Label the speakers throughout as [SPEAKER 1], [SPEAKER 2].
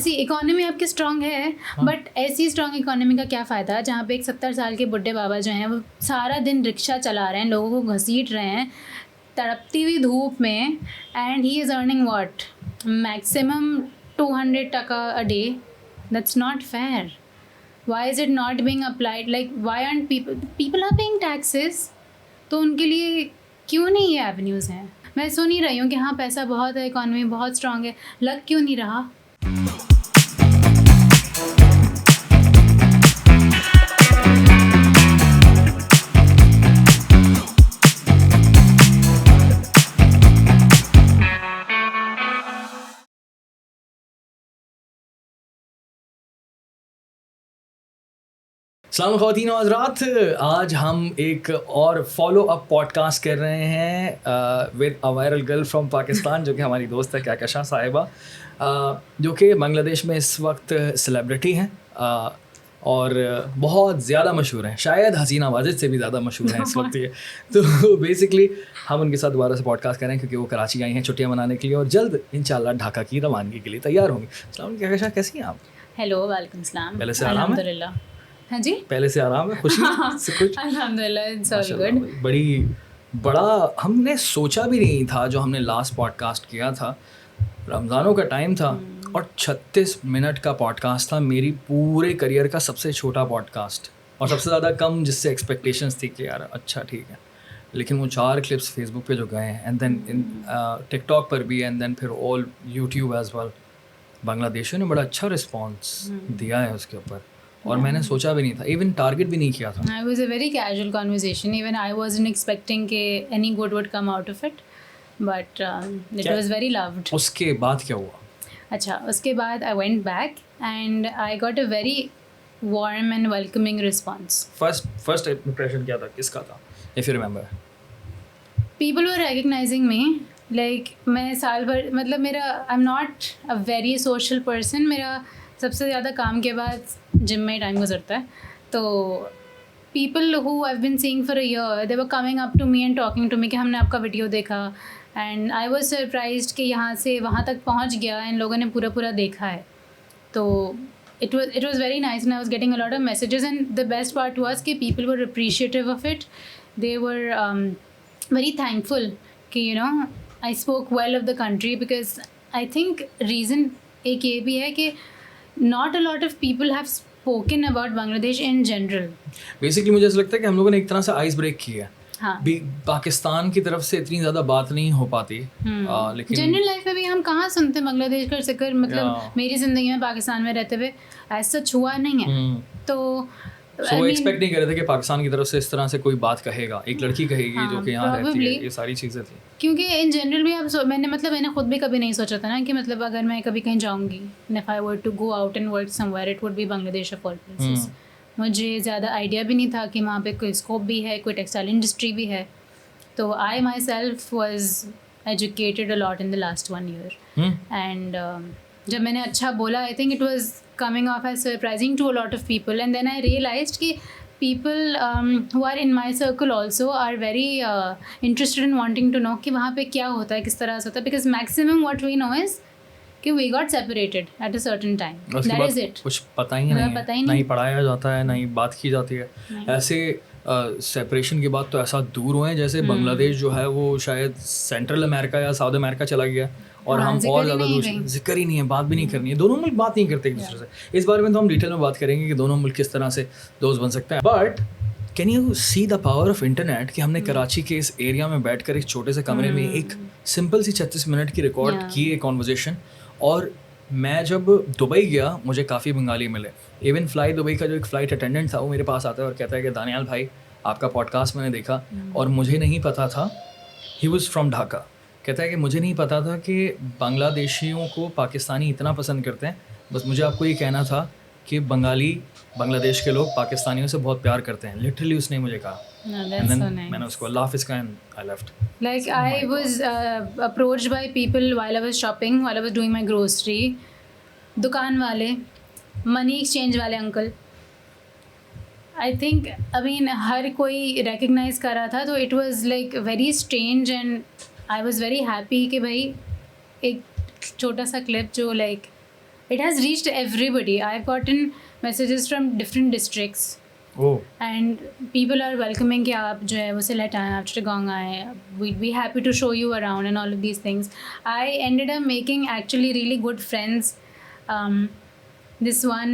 [SPEAKER 1] सी economy आपकी strong है, but ऐसी स्ट्रांग इकोनॉमी का क्या फ़ायदा जहाँ पे एक 70 साल के बुढ़े बाबा जो हैं वो सारा दिन रिक्शा चला रहे हैं, लोगों को घसीट रहे हैं तड़पती हुई धूप में, and he is earning what maximum 200 taka a day. That's not fair. Why is it not being applied? Like, why aren't people are paying taxes? तो उनके लिए क्यों नहीं ये एवेन्यूज़ हैं? मैं सुन ही रही हूँ कि हाँ पैसा बहुत है, इकॉनमी बहुत स्ट्रांग है, लग क्यों नहीं रहा?
[SPEAKER 2] सलाम ख़वातीन और हज़रात, आज हम एक और फॉलो अप पॉडकास्ट कर रहे हैं with a viral girl from Pakistan, जो कि हमारी दोस्त है कहकशां साहिबा, जो कि बांग्लादेश में इस वक्त सेलिब्रिटी हैं और बहुत ज़्यादा मशहूर हैं, शायद हसीना वाजिद से भी ज़्यादा मशहूर हैं इस वक्त ये. तो बेसिकली हम उनके साथ दोबारा से पॉडकास्ट कर रहे हैं क्योंकि वो कराची आई हैं छुट्टियां मनाने के लिए और जल्द इंशाल्लाह ढाका की रवानगी के लिए तैयार होंगी. सलाम कहकशां, कैसी हैं आप?
[SPEAKER 1] हेलो, वालेकुम सलाम.
[SPEAKER 2] पहले से आराम है?
[SPEAKER 1] अल्हम्दुलिल्लाह. हाँ जी,
[SPEAKER 2] पहले से आराम है, खुशी से कुछ?
[SPEAKER 1] अल्हम्दुलिल्लाह, इट्स ऑल गुड.
[SPEAKER 2] बड़ा हमने सोचा भी नहीं था. जो हमने लास्ट पॉडकास्ट किया था, रमज़ानों का टाइम था और 36 मिनट का पॉडकास्ट था. मेरी पूरे करियर का सबसे छोटा पॉडकास्ट और सबसे ज़्यादा कम जिससे एक्सपेक्टेशंस थी कि यार अच्छा ठीक है. लेकिन वो 4 क्लिप्स फेसबुक पे जो गए हैं एंड देन इन टिकटॉक पर भी एंड देन फिर ऑल यूट्यूब एज वेल, बांग्लादेशियों ने बड़ा अच्छा रिस्पॉन्स दिया है उसके ऊपर और मैंने सोचा भी नहीं था, इवन टारगेट भी नहीं किया था.
[SPEAKER 1] It was a very casual conversation. Even I wasn't expecting कि any good would come out of it, but it was very loved.
[SPEAKER 2] उसके बाद क्या हुआ?
[SPEAKER 1] अच्छा, उसके बाद I went back and I got a very warm and welcoming response.
[SPEAKER 2] First impression क्या था, किसका था, if you remember?
[SPEAKER 1] People were recognizing me. Like, मैं साल भर मतलब मेरा I'm not a very social person. मेरा सबसे ज़्यादा काम के बाद जिम में टाइम गुजरता है. तो people who I been seeing for a year, they were coming up to me and talking to me कि हमने आपका वीडियो देखा एंड आई वाज सरप्राइज्ड कि यहाँ से वहाँ तक पहुँच गया एंड लोगों ने पूरा देखा है. तो it was very nice and I was getting a lot of messages and the best part was कि people were appreciative of it. They were very thankful कि you know I spoke well of the country because I think reason एक ये भी है कि not a lot of people have spoken about Bangladesh in general.
[SPEAKER 2] Basically मुझे ऐसा लगता है कि हम लोगों ने एक तरह से आइस ब्रेक किया है.
[SPEAKER 1] हाँ.
[SPEAKER 2] पाकिस्तान की तरफ से इतनी ज़्यादा बात नहीं हो पाती, लेकिन
[SPEAKER 1] जनरल लाइफ में भी हम कहाँ सुनते हैं बांग्लादेश का जिक्र. मतलब मेरी ज़िंदगी में पाकिस्तान में रहते हुए ऐसा छुआ नहीं है. तो
[SPEAKER 2] वो एक्सपेक्ट नहीं कर रहे थे कि पाकिस्तान की तरफ से इस तरह से कोई बात कहेगा, एक लड़की कहेगी जो कि यहाँ रहती है. ये सारी चीज़ें थी
[SPEAKER 1] क्योंकि इन जनरल भी अब मैंने खुद भी कभी नहीं सोचा था ना कि मतलब अगर मैं कभी कहीं जाऊँगी, if I were to go out and work somewhere, it would be Bangladesh of all places. मुझे ज़्यादा आइडिया भी नहीं था कि वहाँ पे कोई स्कोप भी है, कोई टेक्सटाइल इंडस्ट्री भी है. तो I myself was educated a lot in the last 1 year. And जब मैंने अच्छा बोला, I think it was coming off as surprising to a lot of people, and then I realized कि people who are in my circle also are very interested in wanting to know कि वहाँ पे क्या होता है, किस तरह से होता है, because maximum what we know is कि we got separated at a certain time. That is it.
[SPEAKER 2] कुछ पता ही नहीं है, नहीं पढ़ाया जाता है, नहीं बात की जाती है. ऐसे सेपरेशन के बाद तो ऐसा दूर हुए जैसे बांग्लादेश जो है वो शायद सेंट्रल अमेरिका या साउथ अमेरिका चला गया और हम और ज़्यादा दूर, जिक्र ही नहीं है, बात भी नहीं करनी है. दोनों मुल्क बात नहीं करते एक दूसरे से. इस बारे में तो हम डिटेल में बात करेंगे कि दोनों मुल्क किस तरह से दोस्त बन सकते हैं. But can you see the power of internet कि हमने कराची के इस एरिया में बैठकर एक छोटे से कमरे में एक सिंपल सी 36 मिनट की रिकॉर्ड की एक कॉन्वर्जेशन. और मैं जब दुबई गया मुझे काफ़ी बंगाली मिले. इवन फ्लाई दुबई का जो एक फ़्लाइट अटेंडेंट था वो मेरे पास आता है और कहता है कि दानियाल भाई आपका पॉडकास्ट मैंने देखा और मुझे नहीं पता था, ही वॉज फ्रॉम ढाका, कहता है कि मुझे नहीं पता था कि बांग्लादेशियों को पाकिस्तानी इतना पसंद करते हैं. बस मुझे आपको ये कहना था कि बंगाली बांग्लादेश के लोग पाकिस्तानियों से बहुत प्यार करते हैं. लिटरली उसने मुझे कहा. मैंने उसको अल्लाह हाफ़िज़ कहा and I left.
[SPEAKER 1] Like I was approached by people while I was shopping, while I was doing my grocery. दुकान वाले, मनी एक्सचेंज वाले अंकल, आई थिंक हर कोई रिकग्नाइज कर रहा था. तो it was like very strange and I was very happy कि भाई एक छोटा सा क्लिप जो like it has reached everybody. I've gotten messages from different districts.
[SPEAKER 2] Oh.
[SPEAKER 1] And people are welcoming कि आप जो है वो सिलेट आए, आप चिटागोंग आए, we'd be happy to show you around and all of these things. I ended up making actually really good friends. This one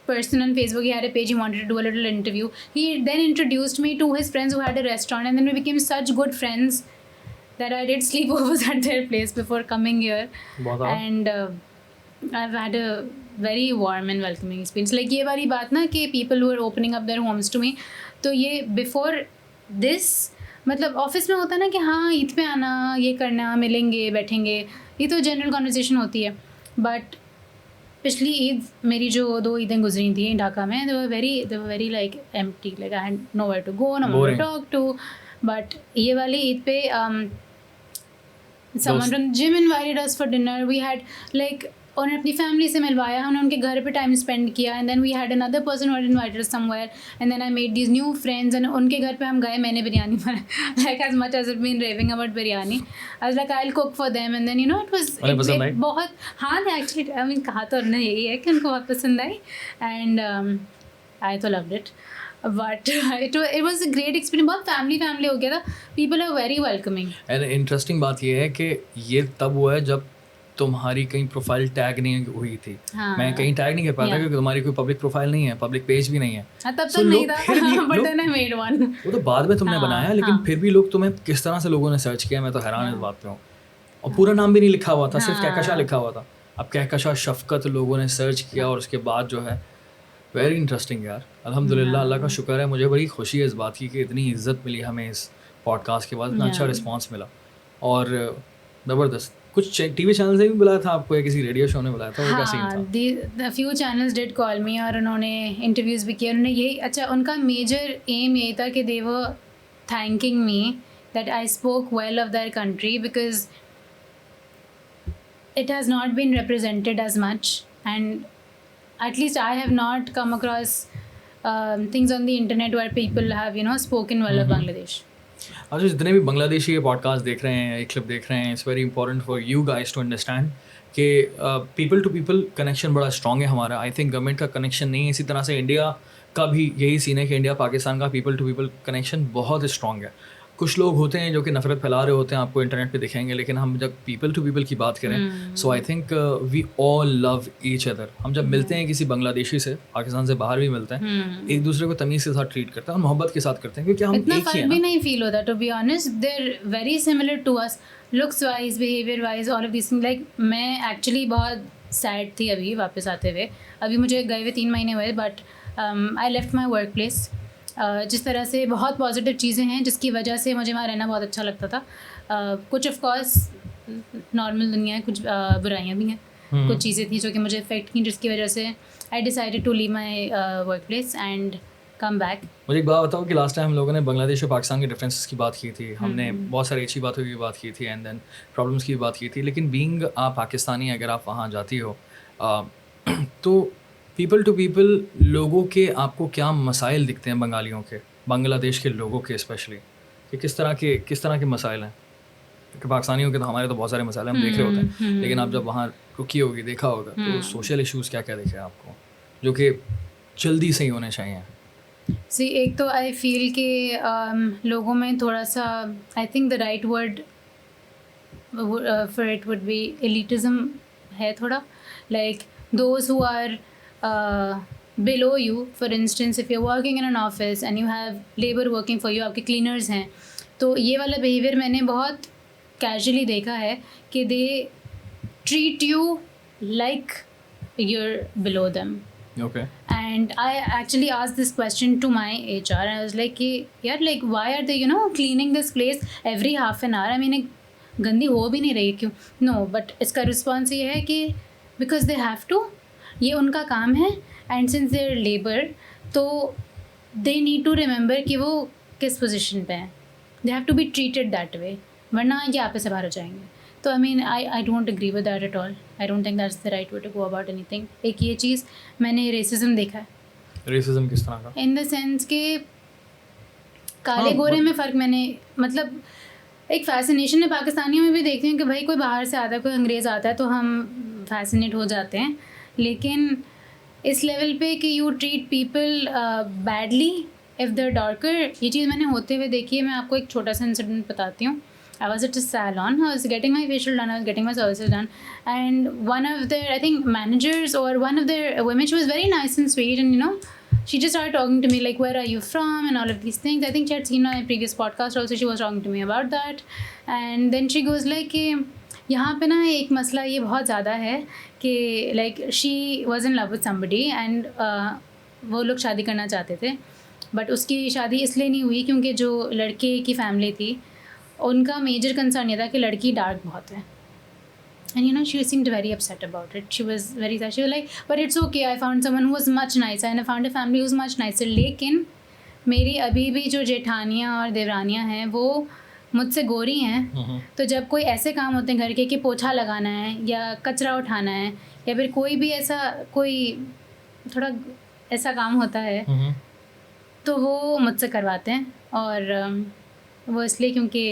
[SPEAKER 1] person on Facebook, he had a page, he wanted to do a little interview. He then introduced me to his friends who had a restaurant, and then we became such good friends that I did sleepovers at their place before coming here. And I've had a very warm and welcoming experience. Like ये वाली बात ना कि people who are opening up their homes to me, तो ये before this मतलब office में होता है ना कि हाँ ईद पे आना, ये करना, मिलेंगे, बैठेंगे, ये तो जनरल कॉन्वर्सेशन होती है. बट पिछली ईद मेरी जो 2 ईदें गुजरी थी ढाका में, they were very like empty, like I had nowhere to go, no one to talk to. But ये वाली ईद पे someone from gym invited us for dinner. We had like उन्होंने अपनी फैमिली से मिलवाया, हमने उनके घर पे टाइम स्पेंड किया. And then we had another person who had invited us somewhere, and then I made these new friends. And उनके घर पे हम गए, मैंने बिरयानी बनाई. Like as much as it been raving about biryani, I was like I will cook for them. And then you know it was बहुत, हाँ actually I mean कहा तो उन्होंने यही है कि उनको बहुत पसंद आई. एंड आई तो loved it. But it was a great experience. बहुत फैमिली हो गया था. People are very welcoming.
[SPEAKER 2] And interesting बात ये है कि ये तब हुआ है जब तुम्हारी कहीं प्रोफाइल टैग नहीं हुई थी.
[SPEAKER 1] हाँ.
[SPEAKER 2] मैं कहीं टैग नहीं कर पाता क्योंकि तुम्हारी कोई पब्लिक प्रोफाइल नहीं है, पब्लिक पेज भी नहीं है.
[SPEAKER 1] तब तक नहीं था, but then I made one. वो
[SPEAKER 2] तो बाद में तुमने बनाया, लेकिन फिर भी लोग तुम्हें किस तरह से लोगों ने सर्च किया, मैं तो हैरान इस बात पे हूँ. और पूरा नाम भी नहीं लिखा हुआ था, सिर्फ कहकशा लिखा हुआ था. अब कहकशा शफकत लोगों ने सर्च किया, और उसके बाद जो है वेरी इंटरेस्टिंग यार. अल्हम्दुलिल्लाह, अल्लाह का शुक्र है. मुझे बड़ी खुशी है इस बात की कि इतनी इज्जत मिली हमें इस पॉडकास्ट के बाद, इतना अच्छा रिस्पॉन्स मिला और ज़बरदस्त. कुछ टीवी चैनल से भी बुलाया था आपको या किसी रेडियो शो ने बुलाया था? वो
[SPEAKER 1] हाँ, फ्यू चैनल्स डिड कॉल मी और उन्होंने इंटरव्यूज़ भी किए. उन्होंने यही, अच्छा उनका मेजर एम यही था कि they were thanking me that I spoke well of their country, because it has not been represented as much, and at least I have not come across things on the internet where people have spoken well of Bangladesh.
[SPEAKER 2] अच्छा, जितने भी बांग्लादेशी ये podcast देख रहे हैं, ये clip देख रहे हैं, it's very important for you guys to understand कि पीपल टू पीपल कनेक्शन बड़ा स्ट्रॉन्ग है हमारा. आई थिंक गवर्नमेंट का कनेक्शन नहीं है. इसी तरह से इंडिया का भी यही सीन है कि इंडिया पाकिस्तान का पीपल टू पीपल कनेक्शन बहुत स्ट्रॉन्ग है. कुछ लोग होते हैं जो कि नफरत फैला रहे होते हैं, आपको इंटरनेट पे दिखेंगे, लेकिन हम जब पीपल टू पीपल की बात करें, so I think we all love each other. हम जब मिलते हैं किसी बांग्लादेशी से, पाकिस्तान से बाहर भी मिलते हैं, एक दूसरे को तमीज़ के साथ ट्रीट करते हैं और मोहब्बत के साथ करते हैं, क्योंकि हम
[SPEAKER 1] इतना
[SPEAKER 2] एक ही
[SPEAKER 1] फर्क
[SPEAKER 2] हैं.
[SPEAKER 1] भी नहीं फील होता, to be honest. They are very similar to us, looks wise, behaviour wise, all of this. Like मैं एक्चुअली बहुत सैड थी अभी वापस आते हुए. अभी मुझे गए हुए 3 महीने हुए, but I left my work place. जिस तरह से बहुत पॉजिटिव चीज़ें हैं जिसकी वजह से मुझे वहाँ रहना बहुत अच्छा लगता था. कुछ ऑफ कोर्स नॉर्मल दुनिया है, कुछ बुराइयाँ भी हैं, कुछ चीज़ें थी जो कि मुझे इफेक्ट की, जिसकी वजह से I decided to leave my work place and come back.
[SPEAKER 2] मुझे एक बात बताओ कि लास्ट टाइम हम लोगों ने बांग्लादेश और पाकिस्तान के डिफरेंसेस की बात की थी, हमने बहुत सारी अच्छी बातों की बात की थी एंड देन प्रॉब्लम्स की बात की थी. लेकिन बीइंग पाकिस्तानी, अगर आप वहाँ जाती हो तो पीपल टू पीपल लोगों के आपको क्या मसाइल दिखते हैं, बंगालियों के, बांग्लादेश के लोगों के स्पेशली, कि किस तरह के मसाइल हैं? क्योंकि पाकिस्तानियों के तो हमारे तो बहुत सारे मसाइल हम देख रहे होते हैं, लेकिन आप जब वहाँ रुकी होगी, देखा होगा, तो सोशल इश्यूज़ क्या क्या दिखे आपको जो कि जल्दी से ही होने चाहिए?
[SPEAKER 1] सी, एक तो आई फील कि लोगों में थोड़ा सा, I think the right word for it would be elitism है थोड़ा. Like those who are below you, for instance, if you're working in an office and you have labor working for you, आपके cleaners हैं, तो ये वाला behavior मैंने बहुत casually देखा है कि they treat you like you're below them.
[SPEAKER 2] Okay.
[SPEAKER 1] And I actually asked this question to my HR and I was like कि यार, like why are they cleaning this place every half an hour? I mean, गंदी हो भी नहीं रही क्यों? No, but इसका response ये है कि because they have to, ये उनका काम है, एंड सिंस देयर लेबर, तो दे नीड टू रिमेंबर कि वो किस पोजीशन पे हैं. They have to be treated that way, वरना ये आप से बाहर हो जाएंगे. तो I mean I don't agree with that at all. I don't think that's the right way to go about anything. एक ये चीज़ मैंने रेसिज्म देखा है.
[SPEAKER 2] रेसिज्म किस तरह का?
[SPEAKER 1] इन द सेंस के काले गोरे में फ़र्क, मैंने मतलब एक फैसिनेशन है पाकिस्तानियों में भी देखती हूँ कि भाई कोई बाहर से आता है, कोई अंग्रेज़ आता है तो हम फैसिनेट हो जाते हैं, लेकिन इस लेवल पे कि you treat people badly if they are darker, ये चीज़ मैंने होते हुए देखी है. मैं आपको एक छोटा सा इंसिडेंट बताती हूँ. I was at a salon. I was getting my facial done. I was getting my services done, and one of their, I think, managers or one of their women, she was very nice and sweet, and she just started talking to me like, "Where are you from?" and all of these things. I think she had seen my previous podcast also. She was talking to me about that, and then she goes like, यहाँ पे ना एक मसला ये बहुत ज़्यादा है कि like she was in love with somebody and वो लोग शादी करना चाहते थे, बट उसकी शादी इसलिए नहीं हुई क्योंकि जो लड़के की फैमिली थी उनका मेजर कंसर्न ये था कि लड़की डार्क बहुत है. And she seemed very upset about it. She was very sad. She was like, but it's okay. I found someone who was much nicer and I found a family who's much nicer. लेकिन मेरी अभी भी जो जेठानियाँ और देवरानियाँ हैं वो मुझसे गोरी हैं. तो जब कोई ऐसे काम होते हैं घर के कि पोछा लगाना है या कचरा उठाना है या फिर कोई भी ऐसा कोई थोड़ा ऐसा काम होता है तो वो मुझसे करवाते हैं. और वो इसलिए क्योंकि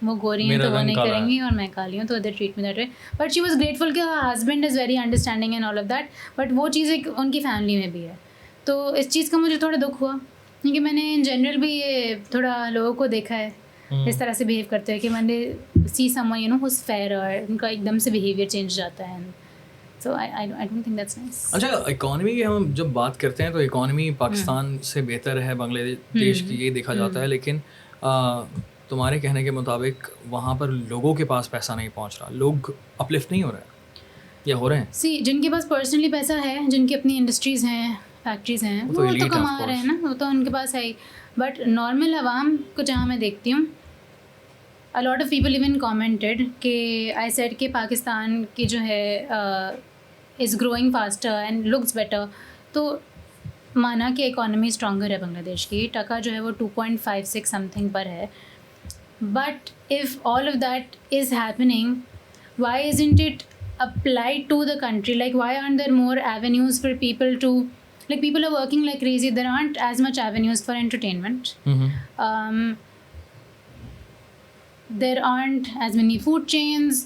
[SPEAKER 1] वो गोरी हैं तो वो नहीं करेंगी और मैं काली हूँ तो they treat me that way. But she was grateful कि husband is very understanding and all of that. But वो चीज़ एक उनकी फैमिली में भी है. तो इस चीज़ का मुझे थोड़ा दुख हुआ क्योंकि मैंने इन जनरल भी ये थोड़ा लोगों को देखा है इस तरह से बिहेव करते हैं कि मैंने सी समवन हुज फेयर और उनका एकदम से बिहेवियर चेंज जाता है. So I don't think that's nice.
[SPEAKER 2] अच्छा, इकोनॉमी की हम जब बात करते हैं तो इकोनॉमी पाकिस्तान से बेहतर है बांग्लादेश की, ये देखा जाता है. लेकिन तुम्हारे कहने के मुताबिक वहाँ पर लोगों के पास पैसा नहीं पहुँच रहा, लोग अपलिफ्ट नहीं हो रहे या हो रहे हैं?
[SPEAKER 1] सी जिनके पास पर्सनली पैसा है, जिनकी अपनी इंडस्ट्रीज़ हैं, फैक्ट्रीज़ हैं, वो तो कमा रहे हैं ना, वो तो उनके पास है ही. बट नॉर्मल आवाम को जहाँ मैं देखती हूँ, अ lot of people even commented कि आई सेड कि पाकिस्तान की जो है is growing faster and looks better. तो माना कि इकोनॉमी स्ट्रॉन्गर है बांग्लादेश की, टका जो है वो 2.56 समथिंग पर है. But if all of that is happening, why isn't it applied to the country? Like, why aren't there more avenues for people to, like, people are working like crazy, there aren't as much avenues for entertainment. There aren't as many food chains,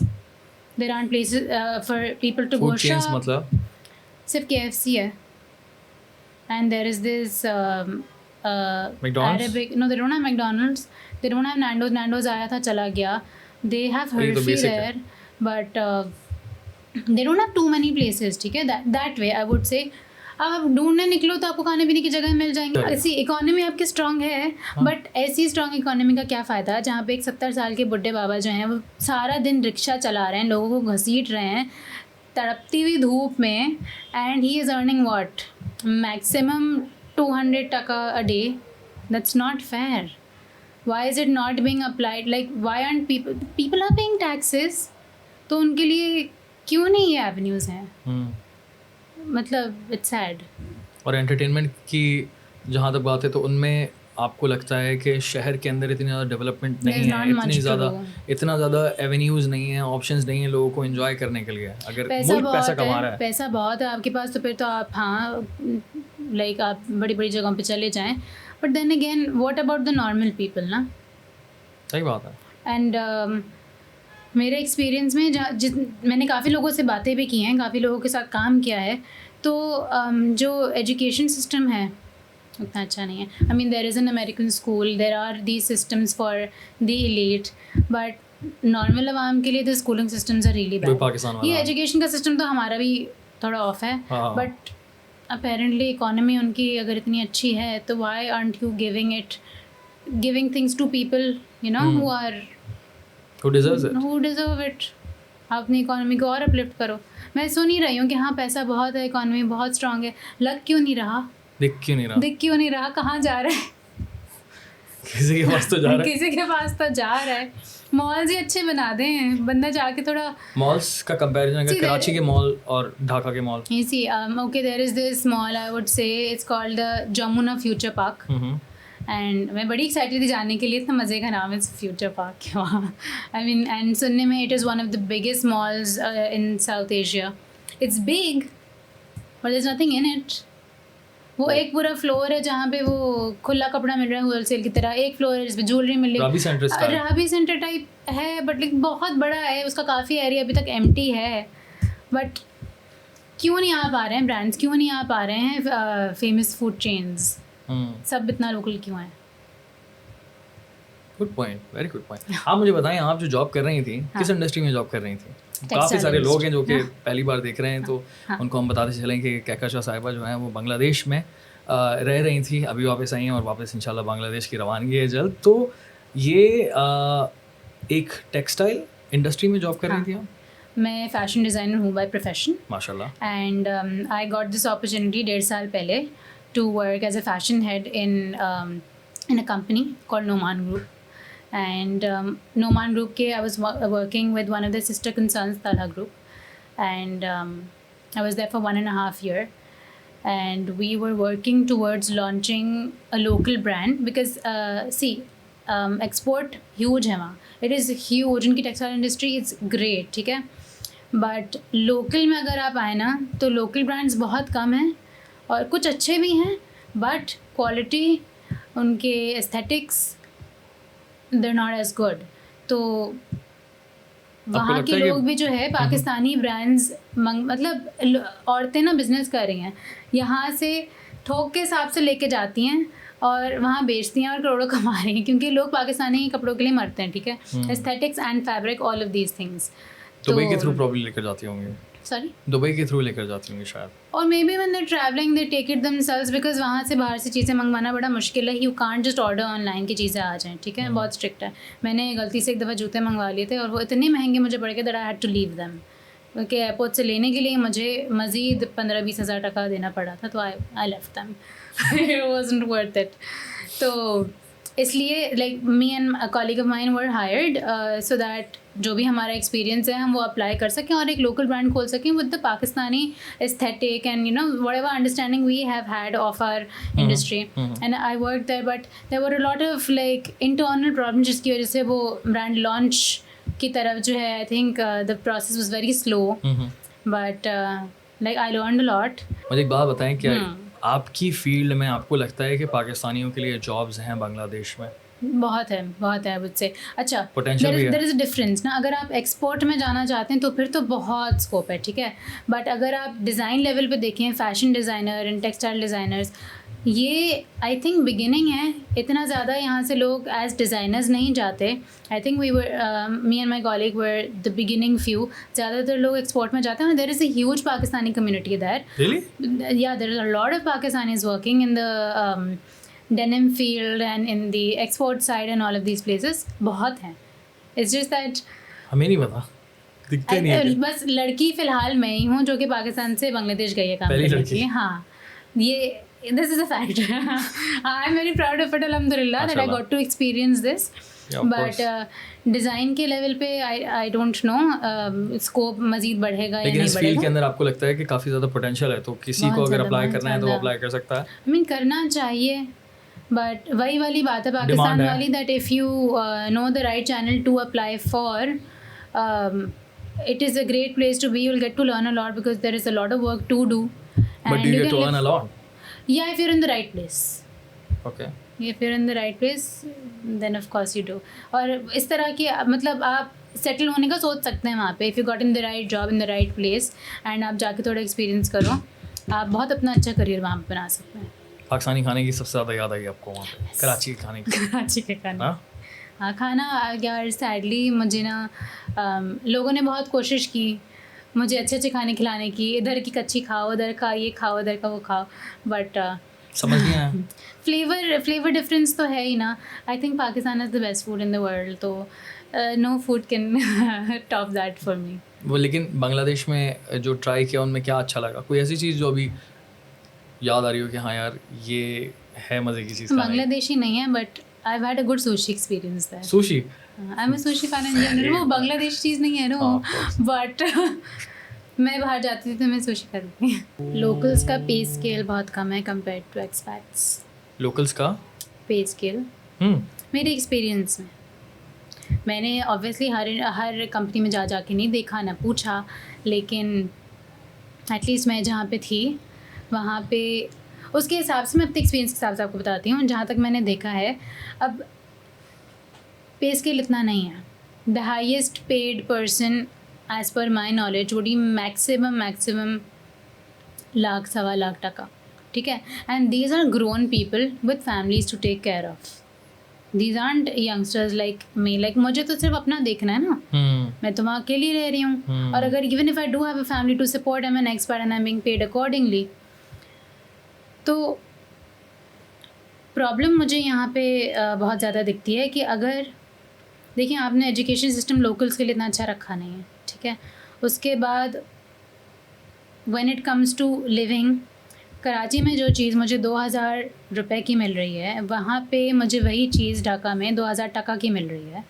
[SPEAKER 1] there aren't places for people to
[SPEAKER 2] food
[SPEAKER 1] go
[SPEAKER 2] chains
[SPEAKER 1] shop.
[SPEAKER 2] मतलब
[SPEAKER 1] सिर्फ KFC है, and there is this
[SPEAKER 2] McDonald's?
[SPEAKER 1] Arabic, no, they don't have McDonald's, they don't have Nando's आया था चला गया, they have Hershey there, but they don't have too many places. ठीक है, that way I would say. अब आप ढूंढने निकलो तो आपको खाने पीने की जगह मिल जाएंगी. ऐसी इकोनॉमी आपकी स्ट्रांग है, बट ऐसी स्ट्रांग इकोनॉमी का क्या फ़ायदा जहाँ पे एक 70 साल के बुढ़े बाबा जो हैं वो सारा दिन रिक्शा चला रहे हैं, लोगों को घसीट रहे हैं तड़पती हुई धूप में, and he is earning what, maximum 200 taka a day. That's not fair. Why is it not being applied? Like, why aren't people are paying taxes, तो उनके लिए क्यों नहीं ये एवेन्यूज़ हैं? मतलब इट्स सैड.
[SPEAKER 2] और एंटरटेनमेंट की जहाँ तक बात है तो उनमें आपको लगता है कि शहर के अंदर इतनी ज़्यादा डेवलपमेंट नहीं है, इतना ज़्यादा एवेन्यूज़ नहीं है, ऑप्शंस नहीं है लोगों को एंजॉय करने के लिए. अगर मुल्क पैसा कमा रहा है,
[SPEAKER 1] पैसा बहुत है आपके पास, तो फिर तो आप लाइक आप बड़ी बड़ी जगहों पे चले जाएं. But then again, what about the normal people ना?
[SPEAKER 2] सही बात है.
[SPEAKER 1] एंड मेरे एक्सपीरियंस में मैंने काफ़ी लोगों से बातें भी की हैं, काफ़ी लोगों के साथ काम किया है, तो जो एजुकेशन सिस्टम है उतना अच्छा नहीं है. I mean, there is an American school, there are these systems for the elite, but normal आवाम के लिए the schooling systems are really bad. ये एजुकेशन का सिस्टम तो हमारा भी थोड़ा ऑफ है, बट अपेरेंटली इकोनॉमी उनकी अगर इतनी अच्छी है तो why aren't you giving things to people who deserve it. आप अपनी इकोनॉमी को और अपलिफ्ट करो. मैं सुन ही रही हूँ कि हाँ पैसा बहुत है, इकोनॉमी बहुत स्ट्रांग है, लग क्यों नहीं रहा,
[SPEAKER 2] दिख क्यों नहीं रहा, कहाँ जा रहा है? किसी के पास तो जा रहा है. मॉल्स ही अच्छे बना दें, बंदा जाके थोड़ा. मॉल्स का कंपैरिजन अगर कराची के मॉल और ढाका के mall,
[SPEAKER 1] okay, there is this mall, I would say it's called the Jamuna Future Park. And मैं बड़ी एक्साइटेड थी जाने के लिए, इतना मज़े का नाम है फ्यूचर पार्क है वहाँ. आई मीन, एंड सुनने में it is one of the biggest malls in South Asia. It's big but there is nothing in it. वो एक पूरा फ्लोर है जहाँ पे वो खुला कपड़ा मिल रहा है होलसेल की तरह, एक फ्लोर है जिसमें ज्वेलरी मिल रही है, राबी सेंटर टाइप है, बट लाइक बहुत बड़ा है, उसका काफ़ी एरिया अभी तक एम्प्टी है. बट क्यों नहीं आ पा रहे हैं ब्रांड्स, क्यों नहीं आ पा रहे हैं फेमस फूड चेन्स, सब इतना लोकल क्यों है?
[SPEAKER 2] Good point, very good point. आप मुझे बताएं, आप जो जॉब कर रही थी किस इंडस्ट्री में जॉब कर रही थी? काफ़ी सारे लोग हैं जो कि पहली बार देख रहे हैं, तो उनको हम बताते चलें कि कहकशां साहिबा जो हैं वो बांग्लादेश में रह रही थी, अभी वापस आई हैं और वापस इंशाल्लाह बांग्लादेश की रवानगी है जल्द। तो ये एक टेक्सटाइल इंडस्ट्री में जॉब कर रही थी आप?
[SPEAKER 1] मैं फैशन डिज़ाइनर हूँ बाय प्रोफेशन,
[SPEAKER 2] माशाल्लाह,
[SPEAKER 1] and I got this opportunity 1.5 साल पहले to work as a fashion head in a company called Noman Group. And Noman Group I was working with one of the sister concerns, Talha Group, and I was there for 1.5 years, and we were working towards launching a local brand because export huge है वहाँ, it is huge, उनकी textile industry is great, ठीक है, but local में अगर आप आए ना तो local brands बहुत कम हैं और कुछ अच्छे भी हैं, but quality, उनके aesthetics they're not as good. तो वहाँ के लोग भी जो है पाकिस्तानी ब्रांड्स मतलब औरतें ना बिजनेस कर रही हैं, यहाँ से थोक के हिसाब से लेके जाती हैं और वहाँ बेचती हैं और करोड़ों कमा रही हैं, क्योंकि लोग पाकिस्तानी कपड़ों के लिए मरते हैं, ठीक है, aesthetics and fabric, all of these things.
[SPEAKER 2] Dubai के थ्रू प्रॉब्लम लेकर जाती होंगी, दुबई के थ्रू लेकर जाती होंगी शायद,
[SPEAKER 1] और maybe when they travelling they take it themselves, because वहाँ से बाहर से चीज़ें मंगवाना बड़ा मुश्किल है, you can't just order online की चीज़ें आ जाएँ, ठीक है, बहुत स्ट्रिक्ट है। मैंने गलती से एक दफ़ा जूते मंगवा लिए थे और वो इतने महंगे मुझे पड़ गए that I had to leave them, क्योंकि एयरपोर्ट से लेने के लिए मुझे मज़ीद 15-20 हज़ार टका देना पड़ा था, तो I left them, it wasn't worth it. तो इसलिए like me and a colleague of mine were hired so that जो भी हमारा एक्सपीरियंस है हम वो अप्लाई कर सकें और एक लोकल ब्रांड खोल सकें with the Pakistani aesthetic and you know whatever understanding we have had of our industry, and I work there, but there were a lot of like internal problem जिसकी वजह से वो ब्रांड लॉन्च की तरफ जो है आई think the process was very slow, but like I learned a lot.
[SPEAKER 2] मुझे एक बात बताएं, क्या आपकी फील्ड में आपको लगता है कि पाकिस्तानियों के लिए जॉब्स हैं बांग्लादेश में?
[SPEAKER 1] बहुत है आई वुड से। अच्छा, देयर इज़ अ डिफरेंस ना, अगर आप एक्सपोर्ट में जाना चाहते हैं तो फिर तो बहुत स्कोप है, ठीक है, बट अगर आप डिज़ाइन लेवल पे देखें, fashion designer and textile designers, ये आई थिंक बिगिनिंग है, इतना ज़्यादा यहाँ से लोग एज डिज़ाइनर्स नहीं जाते। I think we were me and my colleague were the beginning few, ज़्यादातर लोग एक्सपोर्ट में जाते हैं। There is a huge Pakistani community that, या there is a lot of Pakistanis working in the denim field and in the export side and all of these places, बहुत हैं। It's just that
[SPEAKER 2] हमें नहीं पता, दिखते नहीं है।
[SPEAKER 1] बस लड़की फ़िलहाल मैं ही हूँ जो कि पाकिस्तान से बांग्लादेश गई है काम करने के लिए। हाँ, ये this is a fact. I am very proud of it, alhamdulillah, that I got to experience this. But design के लेवल पे आई डोंट नो स्कोप मज़ीद बढ़ेगा या नहीं बढ़ेगा।
[SPEAKER 2] लेकिन इस फील्ड के अंदर आपको लगता है कि काफ़ी ज़्यादा पोटेंशियल है, तो किसी को अगर अप्लाई करना है तो अप्लाई कर सकता है?
[SPEAKER 1] I mean करना चाहिए, बट वही वाली बात है पाकिस्तान वाली, that if you know the right channel to apply for, it is a great place to be. You'll get to learn a lot because there is a lot of work to do.
[SPEAKER 2] But do you get to learn a lot?
[SPEAKER 1] Yeah, if you're in the right place.
[SPEAKER 2] Okay.
[SPEAKER 1] If you're in the right place, then of course you do. और इस तरह की मतलब आप settle होने का सोच सकते हैं वहाँ पे, if you got in the right job in the right place and आप जाके थोड़ा एक्सपीरियंस करो, आप बहुत अपना अच्छा करियर वहाँ पे बना सकते हैं।
[SPEAKER 2] पाकिस्तानी खाने की सबसे ज़्यादा याद आई आपको वहाँ पे? कराची के खाने की?
[SPEAKER 1] कराची के खाने, हाँ खाना यार सैडली मुझे ना लोगों ने बहुत कोशिश की मुझे अच्छे अच्छे खाने खिलाने की, इधर की कच्ची खाओ, उधर का ये खाओ, उधर का वो खाओ, बट
[SPEAKER 2] समझ नहीं आया।
[SPEAKER 1] फ्लेवर डिफरेंस तो है ही ना। I think Pakistan is the best food in the world, तो no food can top that for me.
[SPEAKER 2] वो लेकिन बांग्लादेश में जो ट्राई किया उनमें क्या अच्छा लगा? कोई ऐसी चीज़ जो अभी याद आ रही हो कि हाँ यार ये है मज़े की चीज़?
[SPEAKER 1] बांग्लादेशी नहीं है, but I have had a good sushi experience that.
[SPEAKER 2] Sushi?
[SPEAKER 1] I am a sushi fan in general. वो बांग्लादेशी चीज़ नहीं है ना, बट मैं बाहर जाती थी तो मैं सुशी करती हूँ। लोकल्स का पे स्केल बहुत कम है कंपेयर टू एक्सपैट्स।
[SPEAKER 2] लोकल्स का
[SPEAKER 1] पे स्केल मेरे एक्सपीरियंस में, मैंने ऑब्वियसली हर कंपनी में जा के नहीं देखा ना पूछा, लेकिन एटलीस्ट मैं जहाँ पे थी वहाँ पे उसके हिसाब से मैं अपने एक्सपीरियंस के हिसाब से आपको बताती हूँ। जहाँ तक मैंने देखा है, अब पे स्केल इतना नहीं है। The highest paid person as per my knowledge would be maximum lakh सवा लाख टका, ठीक है. And these are grown people with families to take care of. These aren't youngsters like me. Like मुझे तो सिर्फ अपना देखना है ना. मैं तो वहाँ अकेली रह रही हूँ. और अगर even if I do have a family to support, I am an expert and I am being paid accordingly. तो प्रॉब्लम मुझे यहाँ पे बहुत ज़्यादा दिखती है कि अगर देखिए आपने एजुकेशन सिस्टम लोकल्स के लिए इतना अच्छा रखा नहीं है, ठीक है. उसके बाद when it comes to living, Karachi में जो चीज़ मुझे 2000 रुपये की मिल रही है, वहाँ पे मुझे वही चीज़ ढाका में 2000 टका की मिल रही है,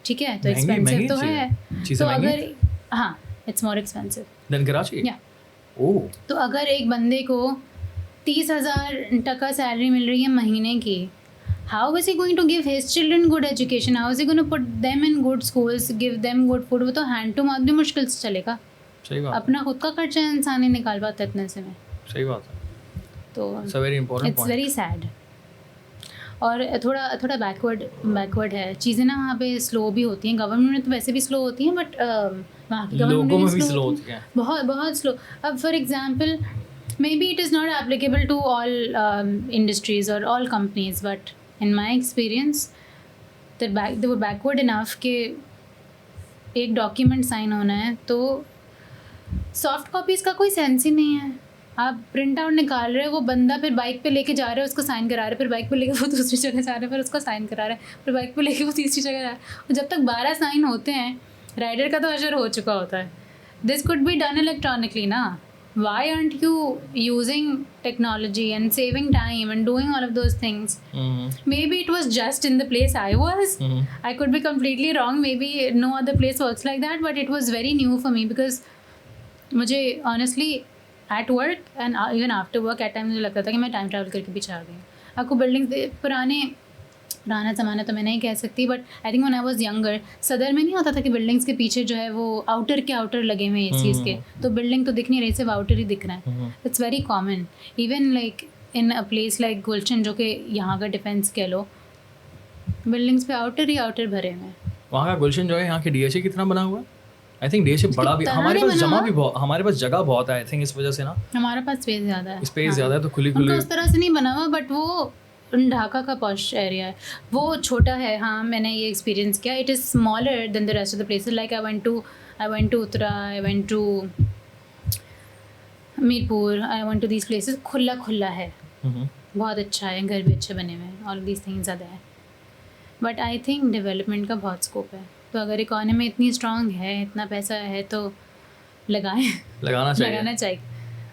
[SPEAKER 1] ठीक है. तो एक्सपेंसिव तो है. तो अगर हाँ, it's more expensive
[SPEAKER 2] than Karachi.
[SPEAKER 1] या तो अगर एक बंदे को 30,000 टका सैलरी मिल रही है महीने की, how is he going to give his children good education? How is he going to put them in good schools, give them good food? वो तो हैंड टू माउथ भी मुश्किल से चलेगा.
[SPEAKER 2] सही बात.
[SPEAKER 1] अपना खुद का खर्चा इंसान नहीं निकाल पाता इतने से में.
[SPEAKER 2] सही बात है.
[SPEAKER 1] तो
[SPEAKER 2] इट्स
[SPEAKER 1] वेरी सैड. और थोड़ा बैकवर्ड है चीज़ें ना. वहाँ पे स्लो भी होती हैं. गवर्नमेंट में तो वैसे भी स्लो होती हैं, बट वहाँ की गवर्नमेंट
[SPEAKER 2] लोगों में भी स्लो होती हैं. बहुत
[SPEAKER 1] स्लो. अब for example, maybe it is not applicable to all industries or all companies, but in my experience they were backward enough कि एक डॉक्यूमेंट साइन होना है तो सॉफ्ट कॉपीज़ का कोई सेंस ही नहीं है. आप प्रिंट आउट निकाल रहे हो, वो बंदा फिर बाइक पे लेके जा रहा है, उसको साइन करा रहे हैं, फिर बाइक पे लेके वो दूसरी जगह जा रहा है, फिर उसको साइन करा रहा है, फिर बाइक पे लेके वो तीसरी जगह जा रहा है. और जब तक 12 साइन होते हैं, राइडर का तो अशर हो चुका होता है. This could be done electronically ना. Why aren't you using technology and saving time and doing all of those things? Maybe it was just in the place I was. I could be completely wrong. Maybe no other place works like that, but it was very new for me because मुझे honestly at work and even after work at times मुझे लगता था कि मैं time travel करके पीछे आ गई. आपको बिल्डिंग्स पुराना ज़माना तो मैं नहीं कह सकती, but I think when I was younger, सदर में नहीं होता था कि बिल्डिंग्स के पीछे जो है वो आउटर लगे हुए हैं इस चीज़ के, तो बिल्डिंग तो दिख नहीं रही, सिर्फ आउटर ही दिख रहा है. It's very common. Even like in a place like Gulshan, जो कि यहाँ का डिफेंस कह लो, बिल्डिंग्स पे आउटर भरे हुए हैं.
[SPEAKER 2] वहाँ का गुलशन जो है यहाँ के डीएसए कितना बना हुआ है. आई थिंक डीएसए बड़ा भी, हमारे पास जमा भी बहुत, हमारे पास जगह बहुत है. आई थिंक इस वजह से ना हमारे पास स्पेस ज़्यादा है. तो खुली
[SPEAKER 1] उस तरह से नहीं बना हुआ, बट वो ढाका का पॉश एरिया है, वो छोटा है. हाँ, मैंने ये एक्सपीरियंस किया. It is smaller than the rest of the places. Like I went to Uttara, I went to Mirpur, I went to these places. खुला है, बहुत अच्छा है, घर भी अच्छे बने हुए हैं, all these things are there. But I think development का बहुत स्कोप है. तो अगर इकॉनमी इतनी स्ट्रॉन्ग है, इतना पैसा है, तो लगाना चाहिए.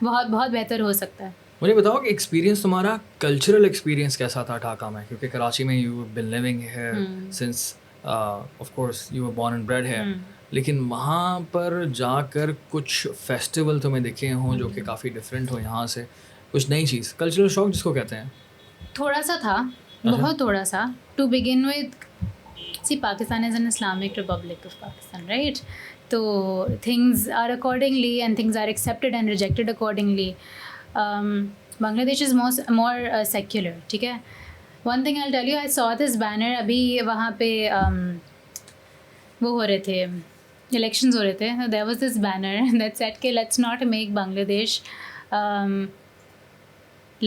[SPEAKER 1] बहुत बेहतर हो सकता है.
[SPEAKER 2] मुझे बताओ कि एक्सपीरियंस तुम्हारा, कल्चरल एक्सपीरियंस कैसा था ढाका में? क्योंकि कराची में you been living here since, of course you were born and bred here, लेकिन वहाँ पर जाकर कुछ फेस्टिवल तुम्हें दिखे हों जो कि काफ़ी डिफरेंट हो यहाँ से, कुछ नई चीज़, कल्चरल शॉक जिसको कहते हैं?
[SPEAKER 1] थोड़ा सा था, बहुत थोड़ा सा. To begin with, see Pakistan is an Islamic republic of Pakistan, right? तो things are accordingly and things are accepted and rejected accordingly. Bangladesh is more secular, ठीक है. One thing I'll tell you, I saw this banner. अभी वहाँ पे वो हो रहे थे, elections हो रहे थे. There was this banner that said कि let's not make Bangladesh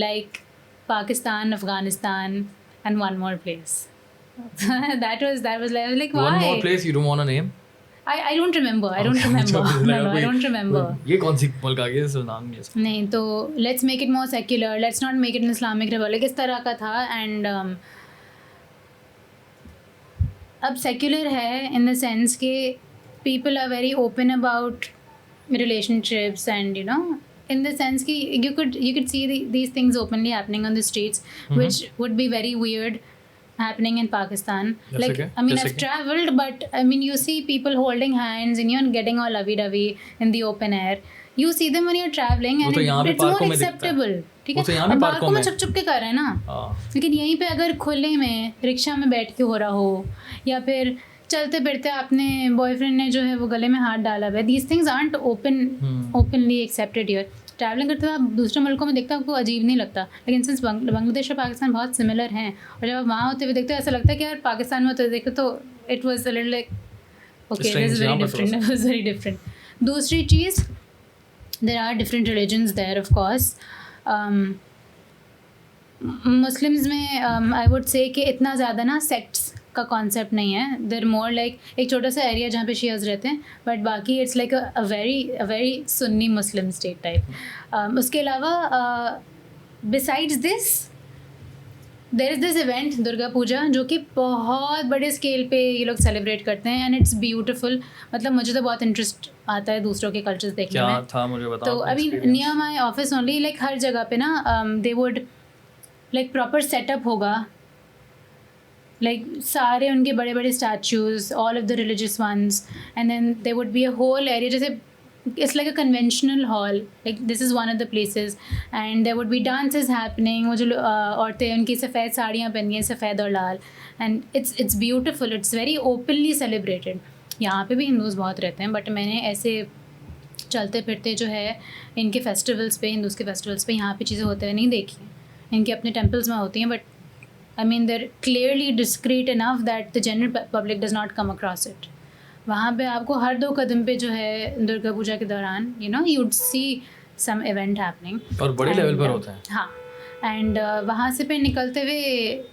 [SPEAKER 1] like Pakistan, Afghanistan and one more place. that was like why?
[SPEAKER 2] One more place you don't want to name?
[SPEAKER 1] I don't remember. No, I don't remember.
[SPEAKER 2] ये कौन सी मुल्क आ गया इसका नाम
[SPEAKER 1] नहीं. तो let's make it more secular. Let's not make it an Islamic Republic. इस तरह का था. And अब secular है in the sense कि people are very open about relationships and in the sense कि you could see these things openly happening on the streets, which would be very weird happening in Pakistan. I've traveled, but you see people holding hands and getting all lovey-dovey in the open air. You see them when you're traveling and it's more acceptable. ठीक है, अब पार्कों में छुप के कर रहे हैं ना. लेकिन यहीं पे अगर खुले में रिक्शा में बैठ के हो रहा हो, या फिर चलते फिरते अपने बॉयफ्रेंड ने जो है वो गले में हाथ डाला हुआ है, these things aren't openly accepted here. Travelling करते हुए आप दूसरे मुल्कों में देखते हैं, आपको अजीब नहीं लगता. लेकिन सिंस बांग्लादेश और पाकिस्तान बहुत सिमिलर हैं, और जब आप वहाँ होते हुए देखते हो ऐसा लगता है कि यार पाकिस्तान में होते देखो तो it was a little like okay this is very different, this is very different. दूसरी चीज़, there are different religions there of course. Muslims में आई वुड से कि इतना ज़्यादा ना सेक्ट्स का कॉन्सेप्ट नहीं है. देर मोर लाइक एक छोटा सा एरिया जहाँ पे शियाज़ रहते हैं, बट बाकी it's like a very Sunni Muslim state type. उसके अलावा besides this there is this event Durga Puja, जो कि बहुत बड़े स्केल पे ये लोग सेलिब्रेट करते हैं, एंड इट्स ब्यूटीफुल. मतलब मुझे तो बहुत इंटरेस्ट आता है दूसरों के कल्चर्स देखने में.
[SPEAKER 2] क्या था मुझे बताओ.
[SPEAKER 1] तो अभी near my office only, like हर जगह पे ना they would like proper setup होगा, लाइक सारे उनके बड़े बड़े statues, all of the religious ones, and then they would be a whole area, जैसे it's like a conventional hall, like this is one of the places, and there would be dances happening. वो जो औरतें उनकी सफ़ेद साड़ियाँ पहनी हैं, सफ़ेद और लाल, and it's beautiful, it's very openly celebrated. यहाँ पे भी हिंदूज़ बहुत रहते हैं, बट मैंने ऐसे चलते फिरते जो है इनके फेस्टिवल्स पे, हिंदूज़ के फेस्टिवल्स पे यहाँ पे चीज़ें होते हुए नहीं देखी हैं. इनके अपने टेम्पल्स में होती हैं, but I mean they're clearly discreet enough that the general public does not come across it. वहाँ पे आपको हर 2 कदम पे जो है दुर्गा पूजा के दौरान you'd see some event happening,
[SPEAKER 2] और बड़े लेवल पर होता है.
[SPEAKER 1] हाँ, एंड वहाँ से पे निकलते हुए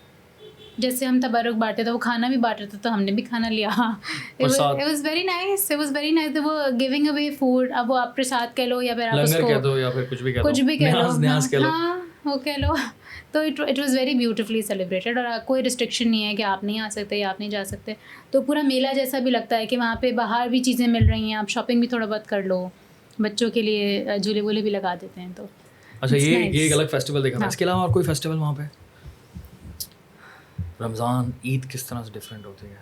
[SPEAKER 1] जैसे हम तबरुक बांटते थे, वो खाना भी बांट रहे थे, तो हमने भी खाना लिया. It was very nice. They were giving away food. अब वो आप प्रसाद कह लो या फिर आप उसको
[SPEAKER 2] कह दो या फिर कुछ भी कह लो.
[SPEAKER 1] हाँ, वो कह लो. तो it was very beautifully celebrated, और कोई रिस्ट्रिक्शन नहीं है कि आप नहीं आ सकते या आप नहीं जा सकते. तो पूरा मेला जैसा भी लगता है कि वहाँ पे बाहर भी चीज़ें मिल रही हैं, आप शॉपिंग भी थोड़ा बहुत कर लो, बच्चों के लिए झूले वूले भी लगा देते हैं. तो
[SPEAKER 2] अच्छा, ये एक अलग फेस्टिवल देखा था. इसके अलावा और कोई फेस्टिवल वहाँ पे? रमज़ान, ईद किस तरह से डिफरेंट होती है?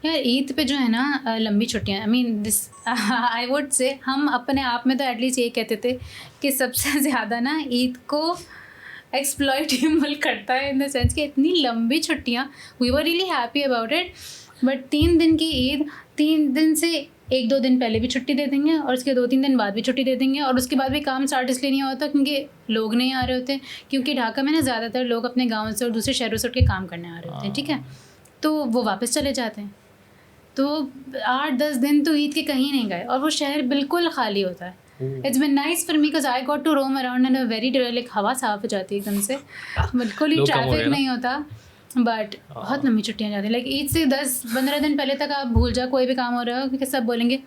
[SPEAKER 1] यार ईद पे जो है ना लंबी छुट्टियाँ, I mean this I would say हम अपने आप में तो एटलीस्ट ये कहते थे कि सबसे ज़्यादा ना ईद को एक्सप्लॉइटेबल करता है, इन द सेंस कि इतनी लंबी छुट्टियाँ. We were really happy about it, but 3 दिन की ईद, 3 दिन से 1-2 दिन पहले भी छुट्टी दे देंगे, और उसके 2-3 दिन बाद भी छुट्टी दे देंगे, और उसके बाद भी काम स्टार्ट इसलिए नहीं होता क्योंकि लोग नहीं आ रहे होते, क्योंकि ढाका में ना ज़्यादातर लोग अपने गाँव से और दूसरे शहरों से उठ के काम करने आ रहे होते हैं. ठीक है, तो वो वापस चले जाते हैं. तो 8-10 दिन तो ईद के कहीं नहीं गए, और वो शहर बिल्कुल खाली होता है. It's been nice for me because I got to roam around in a very like हवा साफ हो जाती है एकदम से, बिल्कुल ही ट्रैफिक नहीं होता. बट बहुत लंबी छुट्टियाँ जाती हैं, लाइक ईद से 10-15 दिन पहले तक आप भूल जाओ कोई भी काम हो रहा हो, क्योंकि सब बोलेंगे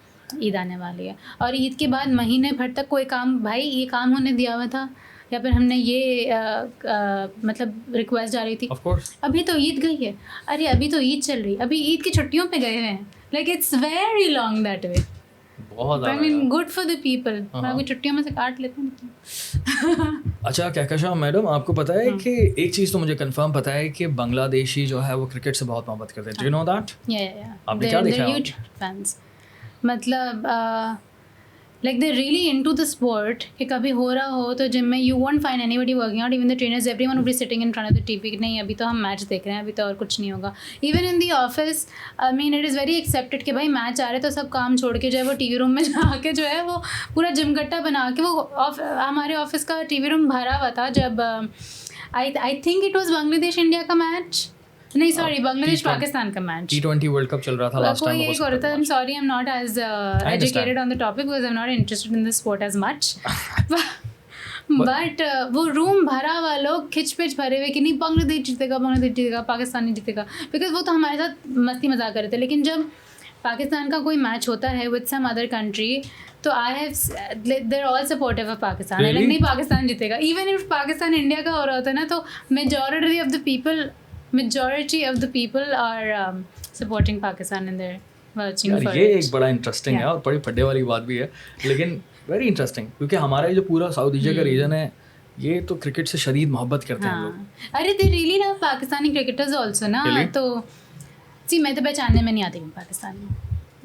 [SPEAKER 1] ईद आने वाली है. और ईद के बाद महीने भर तक कोई काम, भाई ये काम होने दिया हुआ था, या फिर हमने ये मतलब रिक्वेस्ट डाली थी, अभी तो ईद गई है, अरे अभी तो ईद चल रही है, अभी ईद की छुट्टियों पे गए हुए हैं. Like it's very long that way. I mean good for the people, मैं छुट्टियों में से काट लेते हैं.
[SPEAKER 2] अच्छा कहकशा मैडम, आपको पता है कि एक चीज़ तो मुझे कंफर्म पता है कि बांग्लादेशी जो है वो क्रिकेट से बहुत मोहब्बत करते हैं. Do you know that? आपने क्या देखा? ह्यूज
[SPEAKER 1] फैंस, मतलब like they're really into the sport, कि कभी हो रहा हो तो जिम में you won't find anybody working out, even the trainers, everyone would be sitting in front of the TV कि नहीं अभी तो हम मैच देख रहे हैं, अभी तो और कुछ नहीं होगा. even in the office, I mean it is very accepted कि भाई मैच आ रहे तो सब काम छोड़ के जो है वो टीवी रूम में जाके जो है वो पूरा जिम गट्टा बना के, वो हमारे ऑफिस का टीवी रूम भरा हुआ था जब आई think it was Bangladesh India का मैच, नहीं सॉरी बांग्लादेश पाकिस्तान का मैच,
[SPEAKER 2] T20 वर्ल्ड कप चल रहा था लास्ट टाइम.
[SPEAKER 1] कोई एक और था, I am sorry I am not as educated on the topic because I am not interested in the sport as much. But वो रूम भरा हुआ, लोग खिच पिच भरे हुए कि नहीं बांग्लादेश जीतेगा, पाकिस्तान नहीं जीतेगा, बिकॉज वो तो हमारे साथ मस्ती मजाक कर रहे थे. लेकिन जब पाकिस्तान का कोई मैच होता है विद सम अदर कंट्री, तो I have their all supportive of Pakistan. नहीं पाकिस्तान जीतेगा, इवन इफ पाकिस्तान इंडिया का हो रहा होता है ना, तो majority of the people are supporting Pakistan in their watching for.
[SPEAKER 2] ये एक बड़ा इंटरेस्टिंग है और बड़ी फड्डे वाली बात भी है, लेकिन वेरी इंटरेस्टिंग, क्योंकि हमारा जो पूरा साउथ एशिया का रीजन है ये तो क्रिकेट से शदीद मोहब्बत करते हैं लोग.
[SPEAKER 1] अरे they really love Pakistani cricketers also ना. तो सी मैं तो पहचानने में नहीं आती हूँ पाकिस्तान में,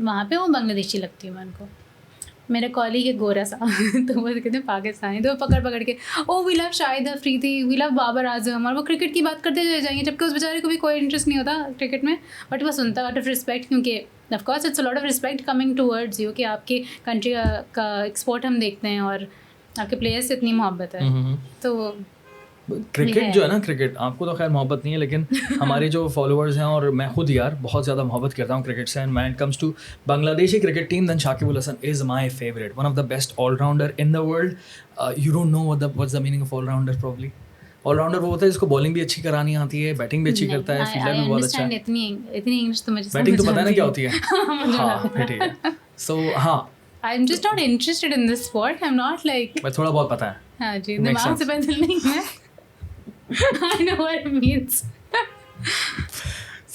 [SPEAKER 1] वहाँ पे वो बांग्लादेशी लगती है मैं उनको. मेरा कॉलीग है गोरा सा तो वो कहते हैं पाकिस्तानी, तो पकड़ के oh we love Shahid Afridi, we love Babar Azam, और वो क्रिकेट की बात करते चले जाएंगे, जबकि उस बेचारे को भी कोई इंटरेस्ट नहीं होता क्रिकेट में, बट वो सुनता आउट ऑफ रिस्पेक्ट, क्योंकि of course it's a lot of respect coming towards you कि आपके कंट्री का एक्सपोर्ट हम देखते हैं और आपके प्लेयर्स से इतनी मोहब्बत है. तो
[SPEAKER 2] क्रिकेट जो है ना, क्रिकेट आपको तो खैर मोहब्बत नहीं है, लेकिन हमारे जो फॉलोअर्स हैं और मैं खुद यार बहुत ज़्यादा मोहब्बत करता हूँ क्रिकेट से। And when it comes to Bangladeshi cricket team, then Shakib Al Hasan is my favourite, one of the best allrounder in the world. You don't know what's the meaning of allrounder probably. Allrounder वो होता है जिसको बॉलिंग भी अच्छी करानी आती है, बैटिंग भी अच्छी करता है, फील्डर भी बहुत अच्छा है।
[SPEAKER 1] इतनी इंग्लिश तो मुझे
[SPEAKER 2] बैटिंग तो पता है ना क्या होती है। हाँ फिर ठीक है। सो हाँ,
[SPEAKER 1] I'm just not interested in this sport. I'm not like.
[SPEAKER 2] बस थोड़ा बहुत पता है।
[SPEAKER 1] हाँ जी, दिमाग से पैदल नहीं है। I know what it means.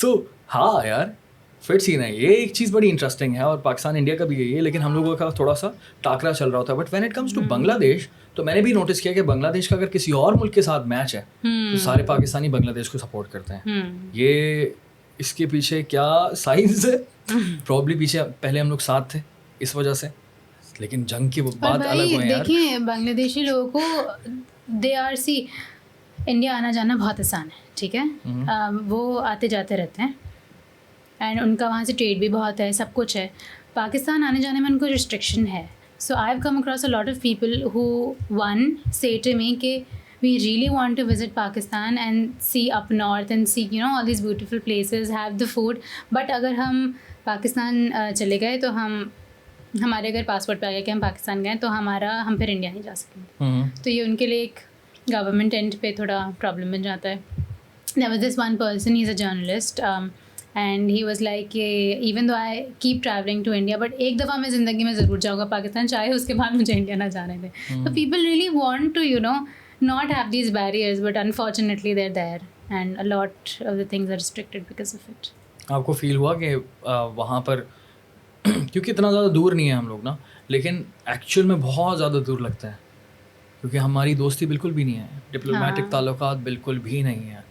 [SPEAKER 2] So हाँ यार, फिट सीन है ये। एक चीज़ बड़ी इंटरेस्टिंग है, और पाकिस्तान इंडिया का भी यही है, लेकिन हम लोगों का थोड़ा सा टाकरा चल रहा होता है। But when it comes to Bangladesh, तो मैंने भी नोटिस किया कि बांग्लादेश का अगर किसी और मुल्क के साथ मैच है तो सारे पाकिस्तानी बांग्लादेश को सपोर्ट करते हैं। ये इसके पीछे क्या साइंस है? प्रॉब्ली पीछे पहले हम लोग साथ थे इस वजह से, लेकिन जंग की बात अलग हुई यार।
[SPEAKER 1] देखिए बांग्लादेशी लोगों को दे आर सी इंडिया आना जाना बहुत आसान है, ठीक है। वो आते जाते रहते हैं एंड उनका वहाँ से ट्रेड भी बहुत है, सब कुछ है। पाकिस्तान आने जाने में उनको रिस्ट्रिक्शन है। So I have come across a lot of people who one say to me कि we really want to visit Pakistan and see up north and see all these beautiful places, have the food, but अगर हम पाकिस्तान चले गए तो हमारे अगर passport पे आ गया कि हम पाकिस्तान गए तो हम फिर इंडिया नहीं जा सकेंगे। तो ये उनके लिए एक गवर्नमेंट एंड पे थोड़ा प्रॉब्लम बन जाता है। There was this one person, he's a journalist, and he was like even though I keep traveling to India, but एक दफ़ा मैं ज़िंदगी में ज़रूर जाऊँगा पाकिस्तान, चाहे उसके बाद मुझे इंडिया ना जाने दें। तो people really want to not have these barriers, but unfortunately they're there and a lot of the things are restricted because of it.
[SPEAKER 2] आपको फील हुआ कि वहाँ पर क्योंकि इतना ज़्यादा दूर नहीं है हम लोग ना, लेकिन एक्चुअल में बहुत ज़्यादा दूर लगता है, क्योंकि हमारी दोस्ती बिल्कुल भी नहीं है, डिप्लोमेटिक ताल्लुकात बिल्कुल भी नहीं है,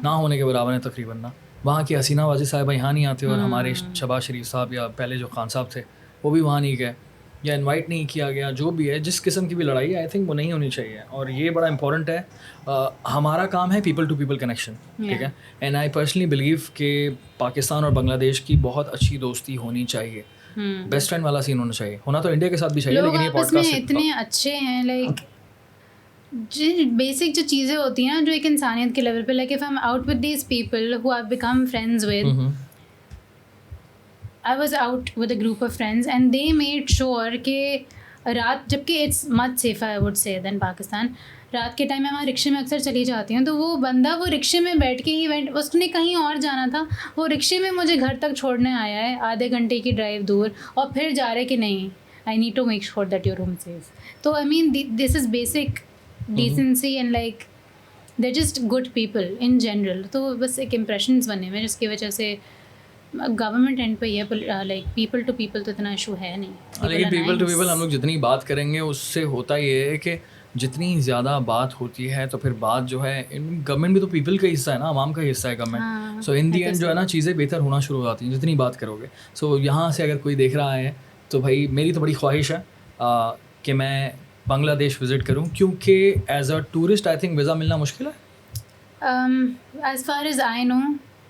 [SPEAKER 2] ना होने के बराबर है तकरीबन ना। वहाँ की हसीना वाजिद साहिबा यहाँ नहीं आते, और हमारे शहबाज शरीफ साहब या पहले जो खान साहब थे वो भी वहाँ नहीं गए, या इनवाइट नहीं किया गया। जो भी है, जिस किस्म की भी लड़ाई है, आई थिंक वो नहीं होनी चाहिए, और ये बड़ा इंपॉर्टेंट है। हमारा काम है पीपल टू पीपल कनेक्शन, ठीक है। एंड आई पर्सनली बिलीव कि पाकिस्तान और बांग्लादेश की बहुत अच्छी दोस्ती होनी चाहिए, बेस्ट फ्रेंड वाला सीन होना चाहिए। होना तो इंडिया के साथ भी चाहिए, लेकिन ये पॉडकास्ट
[SPEAKER 1] इतने अच्छे हैं, लाइक बेसिक जो चीज़ें होती हैं ना, जो एक इंसानियत के लेवल पे, like if I am out with these people who have become friends with, I was out with a group of friends and they made sure कि रात, जबकि it's much safer I would say than Pakistan, रात के time में वहाँ रिक्शे में अक्सर चली जाती हूँ, तो वो बंदा वो रिक्शे में बैठ के ही उसने कहीं और जाना था, वो रिक्शे में मुझे घर तक छोड़ने आया है, आधे घंटे की ड्राइव दूर, और फिर जा रहे कि नहीं, I need to make sure that your room is safe. तो I mean this is basic decency and like they're just good people in general. तो बस एक impressions बने हुए जिसकी वजह से गवर्नमेंट एंड पे ये लाइक पीपल टू पीपल तो इतना इशू है नहीं।
[SPEAKER 2] लेकिन पीपल टू पीपल हम लोग जितनी बात करेंगे उससे होता ये है कि जितनी ज़्यादा बात होती है तो फिर बात जो है, गवर्नमेंट भी तो पीपल का हिस्सा है ना, आवाम का हिस्सा है government. So in the and जो है ना, चीज़ें बेहतर होना शुरू हो जाती हैं जितनी बात करोगे। सो यहाँ से अगर कोई देख रहा है तो भाई मेरी तो बड़ी ख्वाहिश है कि मैं बांग्लादेश विज़िट करूँ, क्योंकि as a tourist I think visa मिलना मुश्किल है।
[SPEAKER 1] As far as I know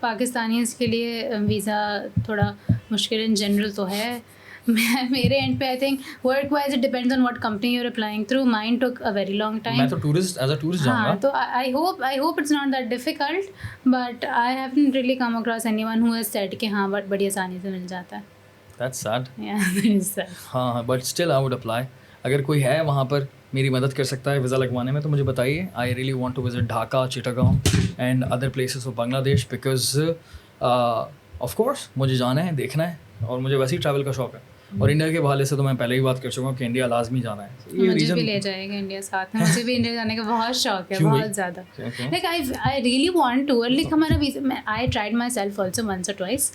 [SPEAKER 1] Pakistanis के लिए वीज़ा थोड़ा मुश्किल इन जनरल तो है। मेरे एंड पे I think work wise it depends on what company you are applying through. Mine took a very long time.
[SPEAKER 2] मैं तो टूरिस्ट एज अ टूरिस्ट जाऊंगा।
[SPEAKER 1] हाँ, तो I hope it's not that difficult, but I haven't really come across anyone who has said कि हाँ but बड़ी आसानी से मिल जाता है।
[SPEAKER 2] That's sad.
[SPEAKER 1] या दैट इज सैड।
[SPEAKER 2] हाँ, but still I would apply. अगर कोई है वहाँ पर मेरी मदद कर सकता है वीज़ा लगवाने में तो मुझे बताइए। I really want to visit Dhaka, Chittagong and other places of Bangladesh, because of course मुझे जाना है, देखना है, और मुझे वैसे ही ट्रैवल का शौक है। और इंडिया के हवाले से तो मैं पहले ही बात कर चुका हूँ कि इंडिया लाजमी जाना है।
[SPEAKER 1] मुझे भी ले जाएगा इंडिया साथ में। मुझे भी इंडिया जाने का बहुत शौक है, बहुत ज़्यादा। Like I really want to, like हमारा visa, I tried myself also once or twice,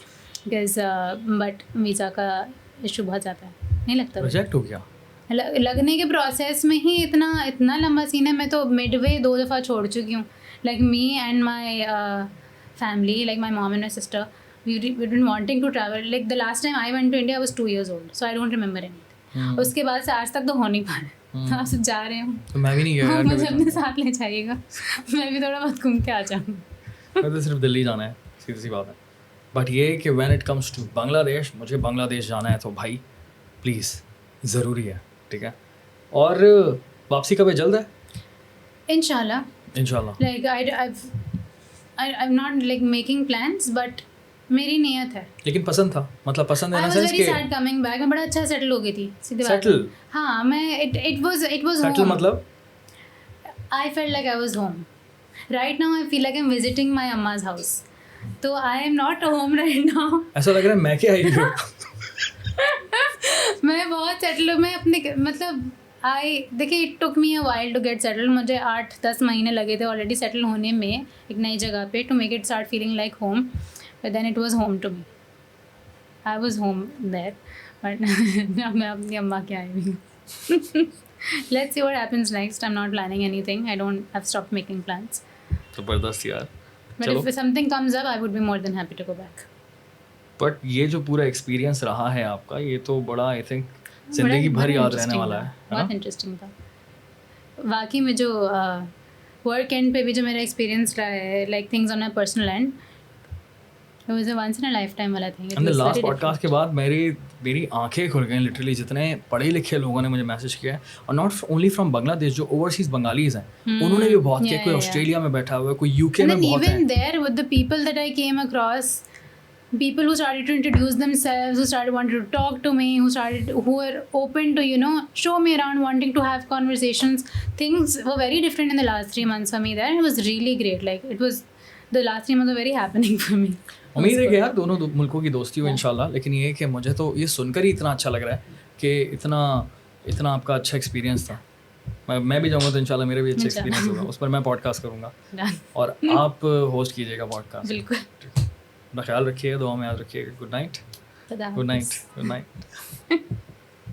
[SPEAKER 1] because but visa का इशू बहुत ज़्यादा है, नहीं लगता
[SPEAKER 2] प्रोजेक्ट हो गया
[SPEAKER 1] लगने के प्रोसेस में ही इतना लंबा सीन है। मैं तो मिडवे 2 दफ़ा छोड़ चुकी हूँ। Like me and my family, like my mom and my sister, we've been wanting to travel. Like the last time I went to India I was 2 years old, so I don't remember anything. उसके बाद से आज तक तो हो नहीं पा रहा। आप सब जा रहे हो
[SPEAKER 2] तो मैं भी नहीं गया यार।
[SPEAKER 1] मुझे अपने साथ ले जाइएगा, मैं भी थोड़ा बहुत घूम के आ जाऊँगा।
[SPEAKER 2] मैं तो सिर्फ दिल्ली जाना है, सीधी सी बात है। बट ये कि when it comes to Bangladesh, मुझे बांग्लादेश जाना है तो भाई प्लीज़ ज़रूरी है, ठीक है। और वापसी कब है, जल्द है?
[SPEAKER 1] इंशाल्लाह
[SPEAKER 2] इंशाल्लाह।
[SPEAKER 1] Like I'm not like making plans, but मेरी नियत है।
[SPEAKER 2] लेकिन पसंद था, मतलब पसंद है
[SPEAKER 1] I
[SPEAKER 2] ना
[SPEAKER 1] was
[SPEAKER 2] सेंस
[SPEAKER 1] very
[SPEAKER 2] के
[SPEAKER 1] sad coming back। मैं बड़ा अच्छा सेटल हो गई थी, सीधी बात है।
[SPEAKER 2] सेटल
[SPEAKER 1] हाँ, मैं it was
[SPEAKER 2] सेटल
[SPEAKER 1] home।
[SPEAKER 2] मतलब
[SPEAKER 1] I felt like I was home. Right now I feel like I'm visiting my amma's house. तो I am not home right now।
[SPEAKER 2] ऐसा लग रहा है मैं क्या आई हूँ।
[SPEAKER 1] मैं बहुत सेटल हूँ। मैं अपने मतलब देखिए it took me a while to get settle. मुझे 8-10 महीने लगे थे ऑलरेडी सेटल होने में एक नई जगह पे, to make it start feeling like home, but then it was home to me. I was home there, but मैं अपनी अम्मा के आई हुई हूँ। Let's see what happens next. I am not planning anything. I have stopped making plans,
[SPEAKER 2] जबरदस्त यार।
[SPEAKER 1] But
[SPEAKER 2] चलो,
[SPEAKER 1] if something comes up I would be more than happy to go back.
[SPEAKER 2] But ये जो पूरा एक्सपीरियंस रहा है आपका, ये तो बड़ा आई थिंक जिंदगी भर याद रहने वाला है
[SPEAKER 1] बहुत इंटरेस्टिंग था वाकई में। जो वर्क एंड पे भी जो मेरा एक्सपीरियंस रहा है, like things on a personal end, it was a once in a life time वाला थिंग।
[SPEAKER 2] हमने लास्ट पॉडकास्ट के बाद मेरी आंखें खुल गई लिटरली। जितने पढ़े लिखे लोगों ने मुझे मैसेज किया है, और नॉट ओनली फ्रॉम बांग्लादेश, जो ओवरसीज बंगालीज हैं उन्होंने भी बहुत किया। कोई ऑस्ट्रेलिया में बैठा हुआ है, कोई यूके में बहुत है।
[SPEAKER 1] Even there with the people that I came across, people who started to introduce themselves, who started wanting to talk to me, who were open to, show me around, wanting to have conversations. Things were very different in the last 3 months for me there. It was really great. Like the last 3 months were very happening for me.
[SPEAKER 2] उम्मीद है कि यार दोनों मुल्कों की दोस्ती हो इंशाल्लाह। लेकिन ये कि मुझे तो ये सुनकर ही इतना अच्छा लग रहा है कि इतना आपका अच्छा एक्सपीरियंस था। मैं भी जाऊँगा तो इंशाल्लाह मेरे भी अच्छा एक्सपीरियंस होगा, उस पर मैं पॉडकास्ट करूँगा और आप होस्ट कीजिएगा पॉडकास्ट।
[SPEAKER 1] बिल्कुल।
[SPEAKER 2] अपना ख्याल रखिएगा, दुआ में याद रखिएगा। Good night.